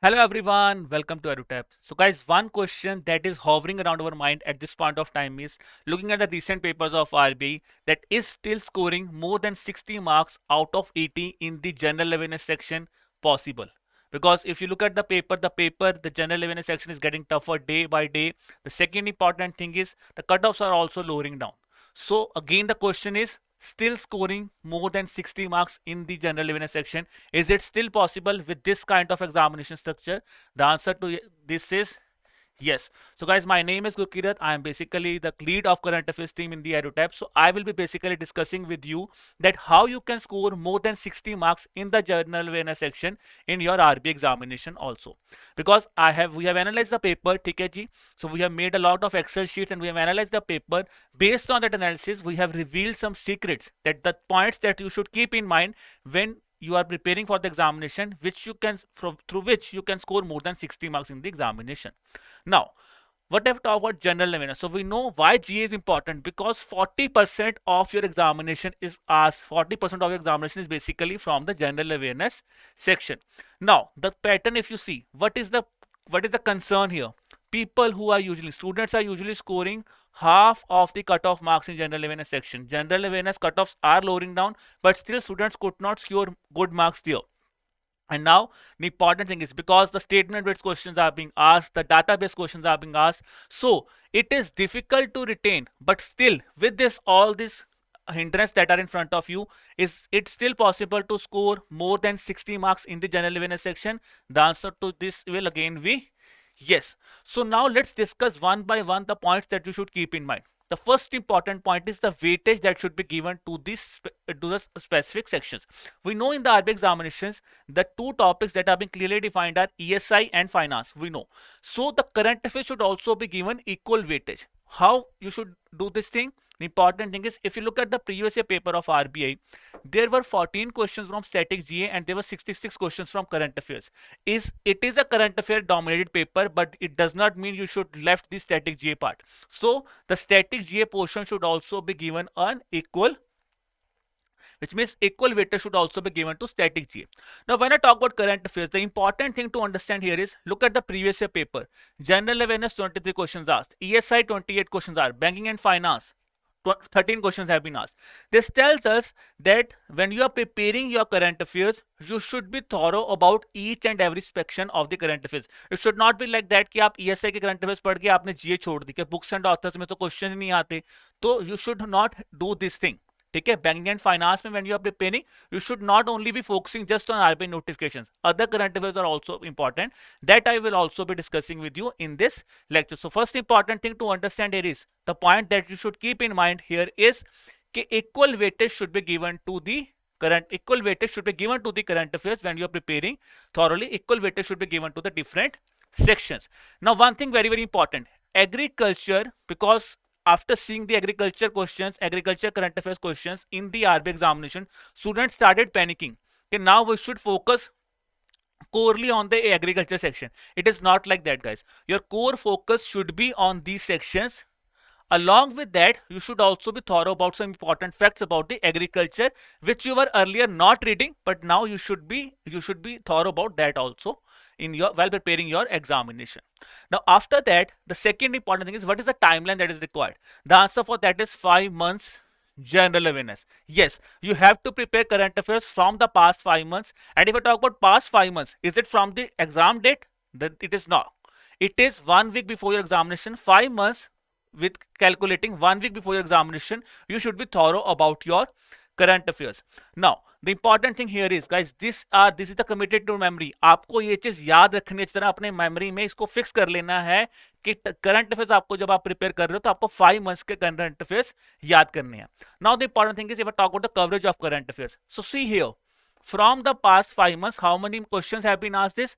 Hello everyone, welcome to EduTap. So guys, one question that is hovering around our mind at this point of time is looking at the recent papers of RBI that is still scoring more than 60 marks out of 80 in the general awareness section possible. Because if you look at the general awareness section is getting tougher day by day. The second important thing is the cutoffs are also lowering down. So again, the question is still scoring more than 60 marks in the general awareness section. Is it still possible with this kind of examination structure? The answer to this is yes. So guys, my name is Gurkirat. I am basically the lead of current affairs team in the EduTap. So I will be basically discussing with you that how you can score more than 60 marks in the general awareness section in your RB examination also. Because we have analyzed the paper, ठीक है जी. So we have made a lot of Excel sheets and we have analyzed the paper. Based on that analysis, we have revealed some secrets that the points that you should keep in mind when you are preparing for the examination, which you can through which you can score more than 60 marks in the examination. Now, what I've talked about general awareness. So we know why GA is important because 40% of your examination is asked. 40% of your examination is basically from the general awareness section. Now, the pattern, if you see, what is the concern here? People who are usually students are usually scoring half of the cutoff marks in general awareness section. General awareness cutoffs are lowering down, but still students could not score good marks there. And now the important thing is because the statement based questions are being asked, the database questions are being asked, so it is difficult to retain. But still, with this all this hindrance that are in front of you, is it still possible to score more than 60 marks in the general awareness section? The answer to this will again be yes. So now let's discuss one by one the points that you should keep in mind. The first important point is the weightage that should be given to the specific sections. We know in the RBI examinations, the two topics that have been clearly defined are ESI and finance. We know. So the current affairs should also be given equal weightage. How you should do this thing? The important thing is if you look at the previous year paper of RBI, there were 14 questions from static GA and there were 66 questions from current affairs. It is a current affair dominated paper, but it does not mean you should left the static GA part. So the static GA portion should also be given an equal, which means equal weightage should also be given to static GA. Now, when I talk about current affairs, the important thing to understand here is look at the previous year paper. General awareness 23 questions asked, ESI 28 questions are, banking and finance 13 questions have been asked. This tells us that when you are preparing your current affairs, you should be thorough about each and every section of the current affairs. It should not be like that कि आप ESI के current affairs पढ़ के आपने GA छोड़ दी कि books and authors में तो question ही नहीं आते. तो you should not do this thing. ठीक है, बैंकिंग एंड फाइनेंस में when you are preparing you should not only be focusing just on RBI notifications. Other current affairs are also important that I will also be discussing with you in this lecture. So first important thing to understand here is the point that you should keep in mind here is कि equal weightage should be given to the current affairs when you are preparing thoroughly. Equal weightage should be given to the different sections. Now one thing very very important, agriculture, because after seeing the agriculture current affairs questions in the RBI examination, students started panicking. Okay, now we should focus corely on the agriculture section. It is not like that, guys. Your core focus should be on these sections. Along with that, you should also be thorough about some important facts about the agriculture, which you were earlier not reading, but now you should be thorough about that also in your while preparing your examination. Now, after that, the second important thing is what is the timeline that is required. The answer for that is 5 months general awareness. Yes, you have to prepare current affairs from the past 5 months. And if I talk about past 5 months, is it from the exam date? Then it is not. It is 1 week before your examination. 5 months with calculating 1 week before your examination, you should be thorough about your current affairs. Now, the important thing here is, guys, this is the committed to memory. आपको ये चीज याद रखनी है, इस तरह अपने memory में इसको फिक्स कर लेना है कि करंट अफेयर्स आपको जब आप प्रिपेयर कर रहे हो तो आपको 5 months के करंट अफेयर्स याद करने हैं. Now the important thing is if I talk about the coverage of current affairs. So see here, from the past 5 months, how many questions have been asked? This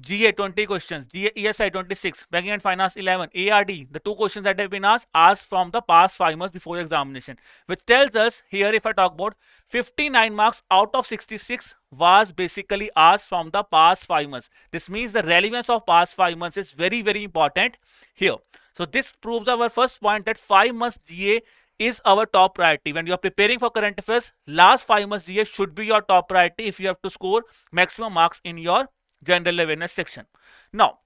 GA 20 questions, ESI 26, banking and finance 11, ARD, the 2 questions that have been asked from the past 5 months before examination, which tells us here, if I talk about 59 marks out of 66 was basically asked from the past 5 months. This means the relevance of past 5 months is very, very important here. So this proves our first point that 5 months GA is our top priority. When you are preparing for current affairs, last 5 months GA should be your top priority if you have to score maximum marks in your general awareness section. Now,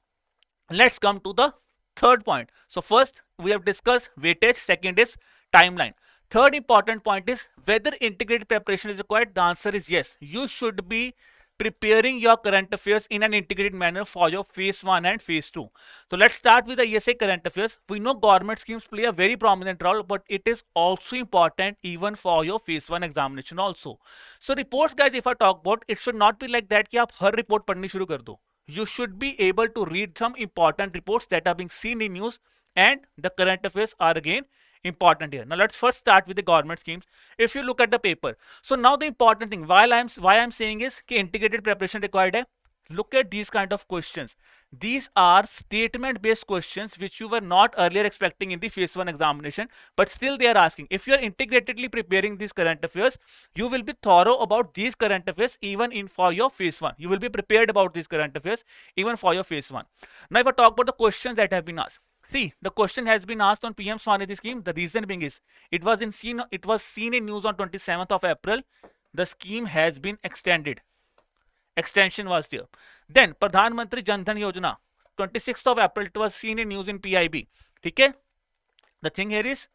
let's come to the third point. So first we have discussed weightage, second is timeline. Third important point is whether integrated preparation is required. The answer is yes. You should be preparing your current affairs in an integrated manner for your phase 1 and phase 2. So let's start with the ESA current affairs. We know government schemes play a very prominent role, but it is also important even for your phase 1 examination also. So reports, guys, if I talk about, it should not be like that कि आप हर report पढ़नी शुरू कर दो. You should be able to read some important reports that are being seen in news, and the current affairs are again important here. Now let's first start with the government schemes. If you look at the paper, so now the important thing why I'm saying is कि integrated preparation required है. Look at these kind of questions. These are statement based questions which you were not earlier expecting in the phase 1 examination, but still they are asking. If you are integratedly preparing these current affairs, you will be thorough about these current affairs even in for your phase 1. You will be prepared about these current affairs even for your phase 1. Now if I talk about the questions that have been asked, see, the question has been asked on PM Swanidhi scheme. The reason being is it was seen in news on 27th of April. The scheme has been extended. Extension was there. Then Pradhan Mantri Jan Dhan Yojana, 26th of April, it was seen in news in PIB. Okay? The thing here is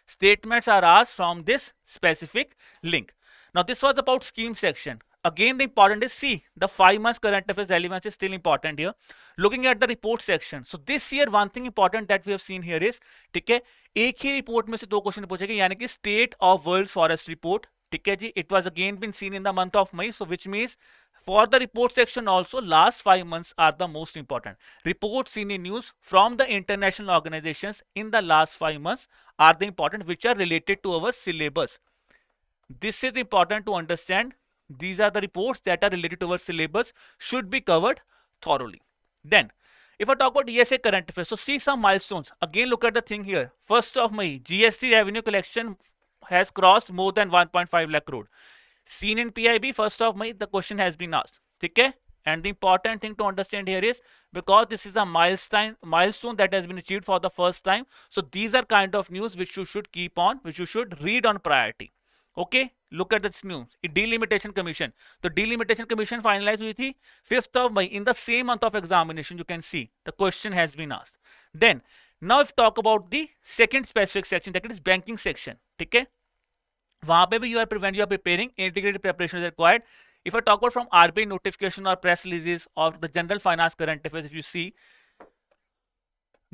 statements are asked from this specific link. Now this was about scheme section. Again, the important is, see, the 5 months current affairs relevance is still important here. Looking at the report section, so this year one thing important that we have seen here is, ठीक है, एक ही report में से 2 question पूछेंगे, यानी कि state of world's forest report. ठीक है जी, it was again been seen in the month of May, so which means for the report section also, last 5 months are the most important. Reports seen in news from the international organizations in the last 5 months are the important, which are related to our syllabus. This is important to understand. These are the reports that are related to our syllabus, should be covered thoroughly. Then, if I talk about ESA current affairs, so see some milestones. Again, look at the thing here. 1st of May, GST revenue collection has crossed more than 1.5 lakh crore. Seen in PIB, 1st of May, the question has been asked. Okay? And the important thing to understand here is, because this is a milestone that has been achieved for the first time, so these are kind of news which you should keep on, which you should read on priority. Okay, look at this news. Delimitation Commission. The Delimitation Commission finalized हुई थी 5th of May. In the same month of examination, you can see the question has been asked. Then, now if talk about the second specific section, that is banking section. ठीक है, वहां पे भी when you are preparing, integrated preparation is required. If I talk about from RBI notification or press releases or the general finance current affairs, if you see,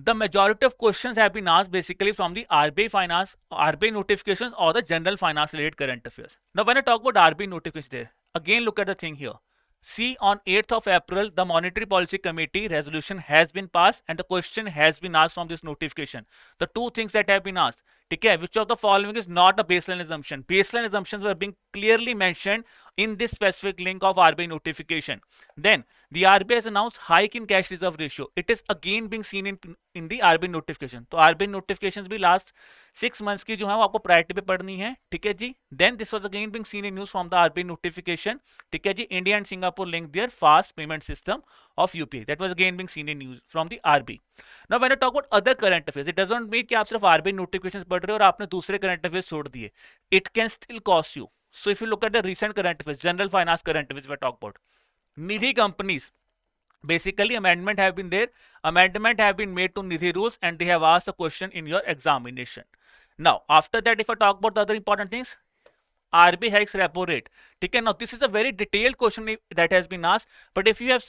the majority of questions have been asked basically from the RBI finance, RBI notifications or the general finance related current affairs. Now when I talk about RBI notifications there, again look at the thing here. See, on 8th of April, the Monetary Policy Committee resolution has been passed and the question has been asked from this notification. The two things that have been asked, okay, which of the following is not a baseline assumption? Baseline assumptions were being clearly mentioned in this specific link of RBI notification. Then the RBI has announced hike in cash reserve ratio. It is again being seen in the RBI notification. तो RBI notifications भी last 6 months की जो है वो आपको priority पे पढ़नी है. ठीक है जी. Then this was again being seen in news from the RBI notification. ठीक है जी. India and Singapore linked their fast payment system of UPI. That was again being seen in news from the RBI. Now when I talk about other current affairs, it doesn't mean कि आप सिर्फ RBI notifications पढ़ रहे हो और आपने दूसरे current affairs छोड़ दिए. It can still cost you. So if you look at the recent current affairs, general finance current affairs we talk about, Nidhi companies, basically amendment have been there. Amendment have been made to Nidhi rules and they have asked a question in your examination. Now after that, if I talk about the other important things, RBI hikes repo rate. Okay, now this is a very detailed question that has been asked, but if you have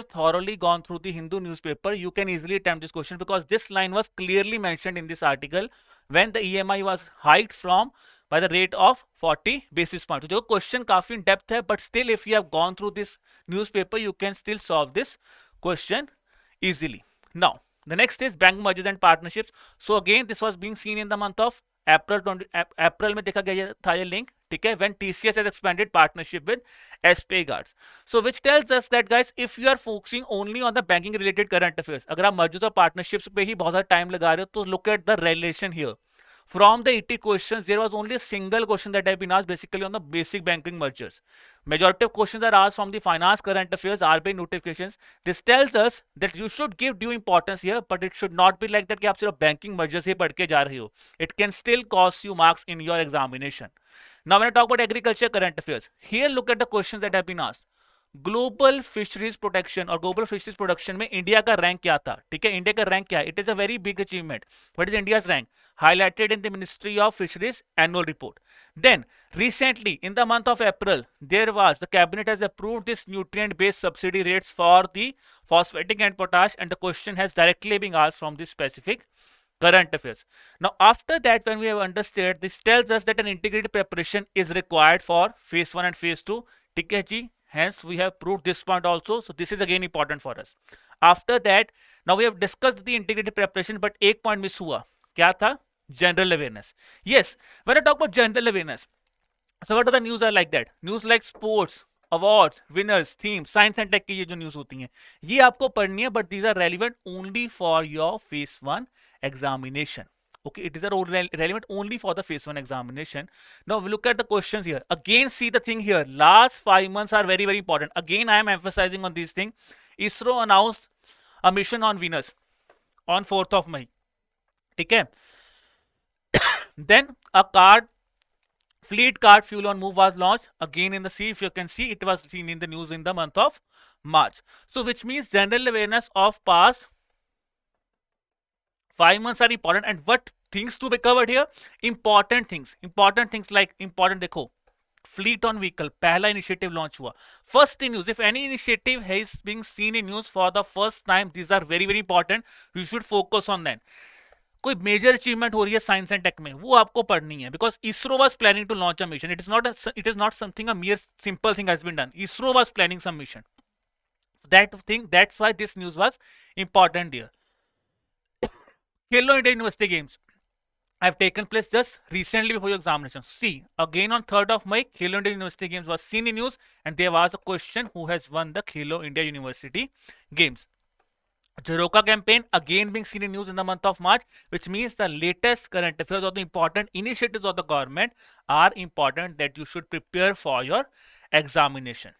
thoroughly gone through the Hindu newspaper, you can easily attempt this question because this line was clearly mentioned in this article when the EMI was hiked from by the rate of 40 basis points. So the question काफी in depth है, but still if you have gone through this newspaper, you can still solve this question easily. Now the next is bank mergers and partnerships. So again this was being seen in the month of April में देखा गया था ये link. ठीक है, when TCS has expanded partnership with SPA guards. So which tells us that guys, if you are focusing only on the banking related current affairs, अगर आप mergers और partnerships पे ही बहुत सारा time लगा रहे हो, तो look at the relation here. From the 80 questions, there was only a single question that have been asked basically on the basic banking mergers. Majority of questions are asked from the finance current affairs, RBI notifications. This tells us that you should give due importance here, but it should not be like that कि आप सिर्फ banking mergers ही पढ़ के जा रहे हो. It can still cost you marks in your examination. Now when I talk about agriculture current affairs, here look at the questions that have been asked. Global fisheries protection और global fisheries production में India का rank क्या था, ठीक है, India का rank क्या है, it is a very big achievement. What is India's rank, highlighted in the Ministry of Fisheries annual report. Then, recently, in the month of April, the cabinet has approved this nutrient-based subsidy rates for the phosphatic and potash, and the question has directly been asked from this specific current affairs. Now, after that, when we have understood, this tells us that an integrated preparation is required for phase 1 and phase 2. TKG, hence we have proved this point also. So this is again important for us. After that, now we have discussed the integrated preparation, but एक point miss हुआ. क्या था? General awareness. Yes, when I talk about general awareness, so what are the news are like that? News like sports, awards, winners, themes, science and tech की ये जो news होती हैं, ये आपको पढ़नी है, but these are relevant only for your phase 1 examination. Okay, it is relevant only for the phase 1 examination. Now we look at the questions here. Again, see the thing here. Last 5 months are very, very important. Again, I am emphasizing on these things. ISRO announced a mission on Venus on 4th of May. Okay. Then a fleet card fuel on move was launched. Again in the sea, if you can see, it was seen in the news in the month of March. So which means general awareness of past 5 months are important. And what things to be covered here? Important things like important देखो, fleet on vehicle, पहला initiative launch हुआ. First in news, if any initiative has been seen in news for the first time, these are very, very important. You should focus on that. कोई major achievement हो रही है science and take में, वो आपको पढ़नी है, because ISRO was planning to launch a mission. It is not something a mere simple thing has been done. ISRO was planning some mission. That's why this news was important here. Hello India University Games have taken place just recently before your examinations. See, again on 3rd of May, Hello India University Games was seen in news, and there was a question who has won the Hello India University Games. Jaroka campaign again being seen in news in the month of March, which means the latest current affairs or the important initiatives of the government are important that you should prepare for your examination.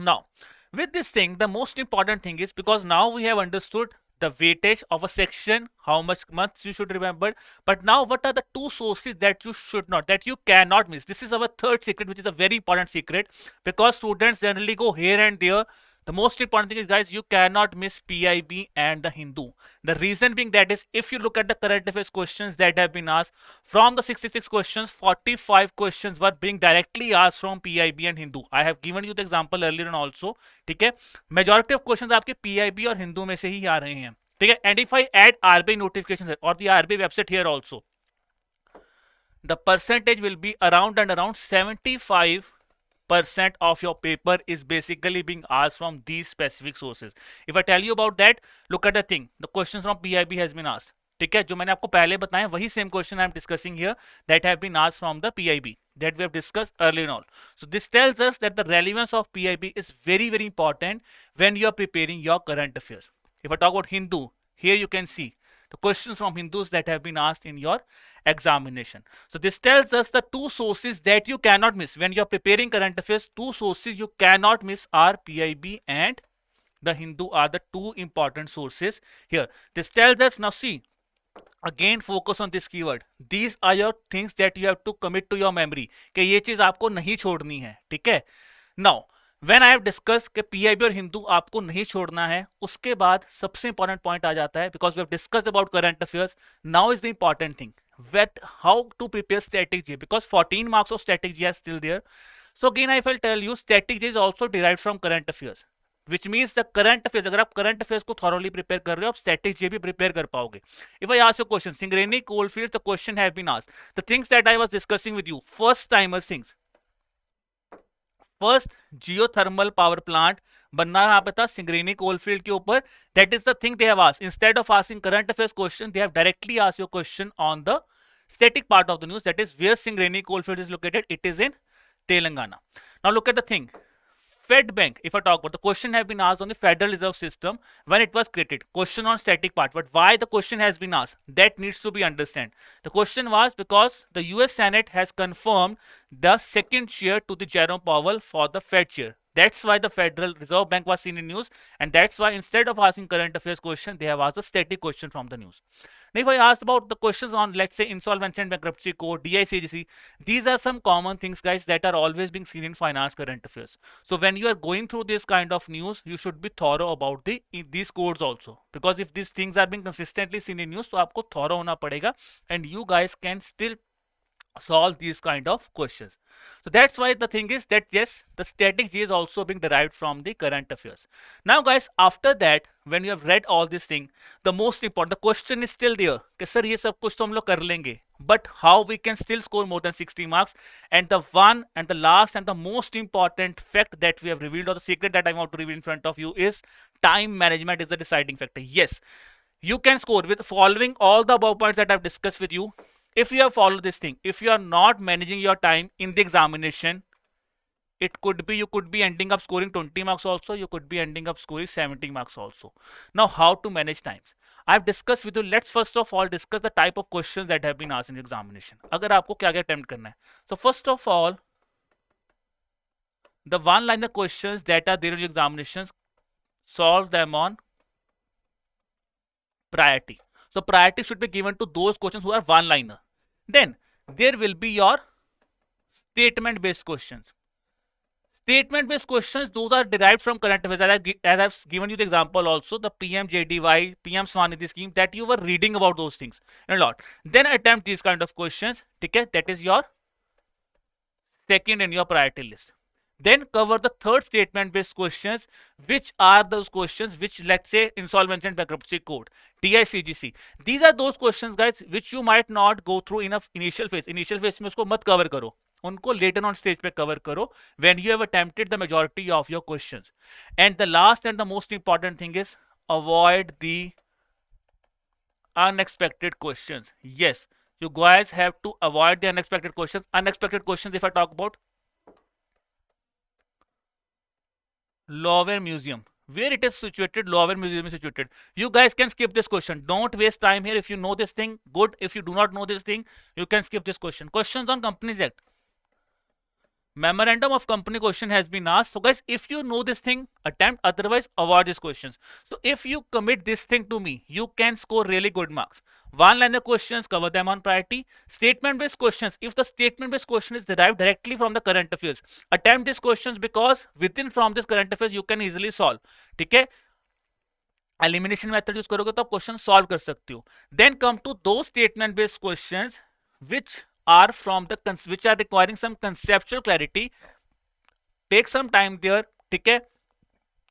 Now, with this thing, the most important thing is, because now we have understood the weightage of a section, how much months you should remember, but now what are the two sources that you cannot miss? This is our third secret, which is a very important secret, because students generally go here and there. The most important thing is, guys, you cannot miss PIB and the Hindu. The reason being that is, if you look at the current affairs questions that have been asked, from the 66 questions, 45 questions were being directly asked from PIB and Hindu. I have given you the example earlier on also. ठीक है, majority of questions आपके PIB और Hindu में से ही आ रहे हैं. ठीक है, and if I add RBI notifications or the RBI website here also, the percentage will be around 75% of your paper is basically being asked from these specific sources. If I tell you about that, look at the thing. The questions from PIB has been asked. ठीक है, जो मैंने आपको पहले बताया वही same question I am discussing here that have been asked from the PIB that we have discussed earlier on. So this tells us that the relevance of PIB is very, very important when you are preparing your current affairs. If I talk about Hindu, here you can see the questions from Hindus that have been asked in your examination. So this tells us the two sources that you cannot miss when you are preparing current affairs. Two sources you cannot miss are PIB and the Hindu are the two important sources here. This tells us, now see, again focus on this keyword. These are your things that you have to commit to your memory कि ये चीज आपको नहीं छोड़नी है. ठीक है, now when I have discussed कि PIB और हिंदू आपको नहीं छोड़ना है, उसके बाद सबसे इंपॉर्टेंट पॉइंट आ जाता है, because we have discussed about current affairs. Now is the important thing, how to prepare static G, because 14 marks of static G are still there. So again I will tell you, static G is also derived from current affairs, which means the current affairs, अगर आप current affairs को thoroughly prepare कर रहे हो, आप static G भी prepare कर पाओगे. If I ask you a question, Singareni coalfields, the question have been asked. The things that I was discussing with you, first timer things. First geothermal power plant बनना यहाँ पे था Singareni coalfield के ऊपर. That is the thing they have asked. Instead of asking current affairs question, they have directly asked your question on the static part of the news, that is where Singareni coalfield is located. It is in Telangana. Now look at the thing. Fed Bank, if I talk about, the question have been asked on the Federal Reserve System when it was created. Question on static part, but why the question has been asked, that needs to be understood. The question was because the US Senate has confirmed the second chair to the Jerome Powell for the Fed chair. That's why the Federal Reserve Bank was seen in news, and that's why instead of asking current affairs question, they have asked a static question from the news. Now, if I asked about the questions on, let's say, insolvency and bankruptcy code, DICGC, these are some common things, guys, that are always being seen in finance current affairs. So when you are going through this kind of news, you should be thorough about these codes also, because if these things are being consistently seen in news, तो आपको thorough होना पड़ेगा, and you guys can still solve these kind of questions. So that's why the thing is that yes, the static G is also being derived from the current affairs. Now guys, after that, when you have read all this thing, the most important, the question is still there कि sir ये सब कुछ तो हम लोग कर लेंगे, but how we can still score more than 60 marks? And the one and the last and the most important fact that we have revealed, or the secret that I want to reveal in front of you, is time management is the deciding factor. Yes, you can score with following all the above points that I've discussed with you. If you have followed this thing, if you are not managing your time in the examination, it could be you could be ending up scoring 20 marks also, you could be ending up scoring 70 marks also. Now, how to manage times? I've discussed with you. Let's first of all discuss the type of questions that have been asked in the examination. अगर आपको क्या क्या attempt करना है. So first of all, the one-liner questions that are there in the examinations, solve them on priority. So priority should be given to those questions who are one-liner. Then there will be your statement-based questions. Statement-based questions, those are derived from current affairs. As I've given you the example also, the PMJDY, PM Swanidhi scheme, that you were reading about those things a lot. Then attempt these kind of questions. Okay, that is your second in your priority list. Then cover the third statement based questions, which are those questions which, let's say, insolvency and bankruptcy code, DICGC. These are those questions, guys, which you might not go through in a initial phase. Initial phase में उसको मत cover करो, उनको later on stage पे cover करो when you have attempted the majority of your questions. And the last and the most important thing is avoid the unexpected questions. Yes, you guys have to avoid the unexpected questions. Unexpected questions, if I talk about Lower Museum, where it is situated, Lower Museum is situated. You guys can skip this question. Don't waste time here. If you know this thing, good. If you do not know this thing, you can skip this question. Questions on Companies Act. Memorandum of company question has been asked. So guys, if you know this thing, attempt, otherwise avoid these questions. So if you commit this thing to me, you can score really good marks. One liner questions, cover them on priority. Statement based questions, if the statement based question is derived directly from the current affairs, attempt these questions, because within from this current affairs you can easily solve. ठीक है, elimination method use करोगे तो आप question solve कर सकते हो. Then come to दो statement based questions which are from the which are requiring some conceptual clarity. Take some time there. ठीक है,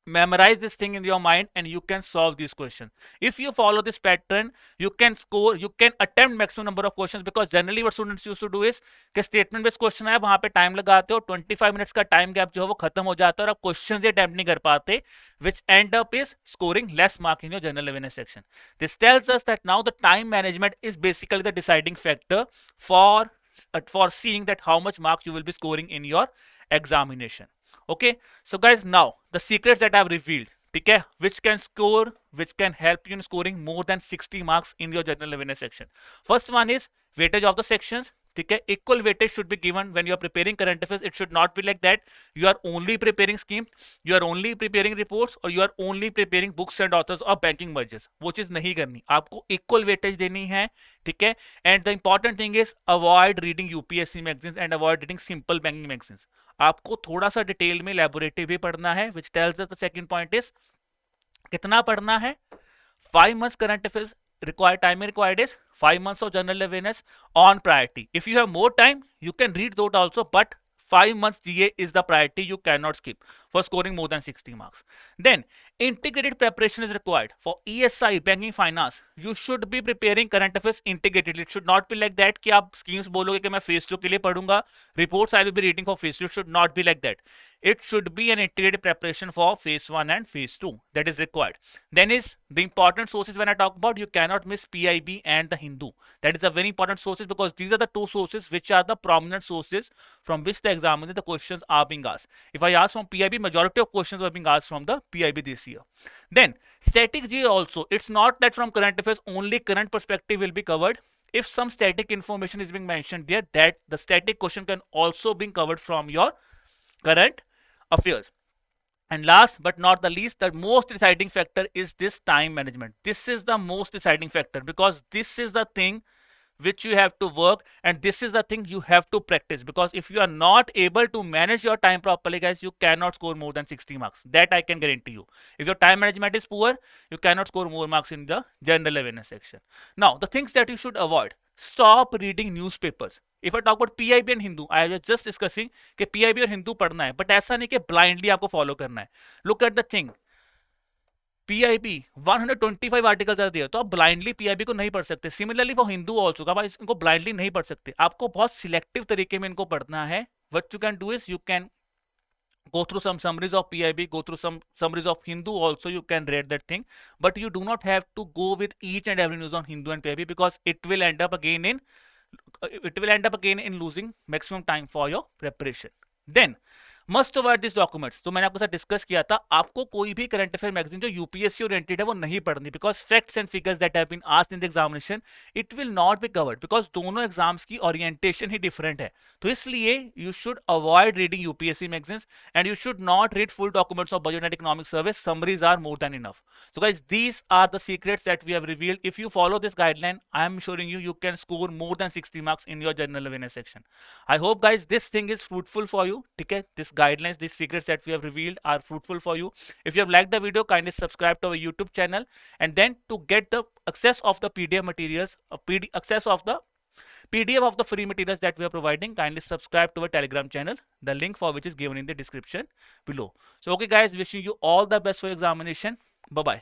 memorize this thing in your mind and you can solve these questions. If you follow this pattern, you can score, you can attempt maximum number of questions, because generally what students used to do is कि statement based question है, वहां पे time लगाते हो, 25 minutes का time gap जो है वो खत्म हो जाता है और आप क्वेश्चंस ही अटेम्प्ट नहीं कर पाते, which end up is scoring less mark in your general awareness section. This tells us that now the time management is basically the deciding factor for seeing that how much mark you will be scoring in your examination. Okay, so guys, now the secrets that I've revealed, okay, which can help you in scoring more than 60 marks in your general awareness section. First one is weightage of the sections. Okay, equal weightage should be given when you are preparing current affairs. It should not be like that you are only preparing schemes, you are only preparing reports, or you are only preparing books and authors or banking mergers. वो चीज नहीं करनी, आपको equal weightage देनी है. ठीक है, and the important thing is avoid reading UPSC magazines and avoid reading simple banking magazines. आपको थोड़ा सा डिटेल में लैबोरेटरी भी पढ़ना है, which tells us the second point is कितना पढ़ना है. 5 months current affairs required is 5 months of general awareness on priority. If you have more time, you can read those also, but 5 months GA is the priority you cannot skip for scoring more than 60 marks. Then integrated preparation is required for ESI, banking, finance. You should be preparing current affairs integratedly. It should not be like that कि आप schemes बोलोगे कि मैं phase 2 के लिए पढ़ूंगा, reports I will be reading for phase 2. It should not be like that. It should be an integrated preparation for phase 1 and phase 2 that is required. Then is the important sources when I talk about, you cannot miss PIB and the Hindu. That is a very important sources, because these are the two sources which are the prominent sources from which the examiner the questions are being asked. If I ask from PIB, majority of questions were being asked from the PIB this year. Then static G also, it's not that from current affairs only current perspective will be covered. If some static information is being mentioned there, that the static question can also be covered from your current affairs. And last but not the least, the most deciding factor is this time management. This is the most deciding factor because this is the thing which you have to work, and this is the thing you have to practice, because if you are not able to manage your time properly, guys, you cannot score more than 60 marks. That I can guarantee you. If your time management is poor, you cannot score more marks in the general awareness section. Now, the things that you should avoid: stop reading newspapers. If I talk about PIB and Hindu, I was just discussing कि PIB और हिंदू पढ़ना है, but ऐसा नहीं कि blindly आपको follow करना है. Look at the thing, PIB 125 articles are there, तो आप ब्लाइंडली पीआईबी को नहीं पढ़ सकते. सिमिलरली फॉर हिंदू ऑल्सो, आप इनको ब्लाइंडली नहीं पढ़ सकते. आपको बहुत सिलेक्टिव तरीके में इनको पढ़ना है. What you can do is you can go through some summaries of PIB, go through some summaries of Hindu also, you can read that thing, but you do not have to go with each and every news on Hindu and PIB, because it will end up again in losing maximum time for your preparation. Then must avoid this documents. तो मैंने आपके साथ discuss किया था, आपको कोई भी current affair magazine जो यूपीएससी ओरिएंटेड है वो नहीं पढ़नी, because facts and figures that have been asked in the examination, it will not be covered, because दोनों एग्जाम्स की ओरिएंटेशन ही डिफरेंट है. तो इसलिए you should avoid reading UPSC magazines and you should not read full documents of budget and economic service. Summaries are more than enough. So guys, these are the secrets that we have revealed. If you follow this guideline, I am assuring you, you can score more than 60 marks in your general awareness section. I hope guys this thing is fruitful for you. Okay, this guidelines, these secrets that we have revealed are fruitful for you. If you have liked the video, kindly subscribe to our YouTube channel, and then to get the access of the PDF materials, access of the PDF of the free materials that we are providing, kindly subscribe to our Telegram channel, the link for which is given in the description below. So okay guys, wishing you all the best for your examination. Bye bye.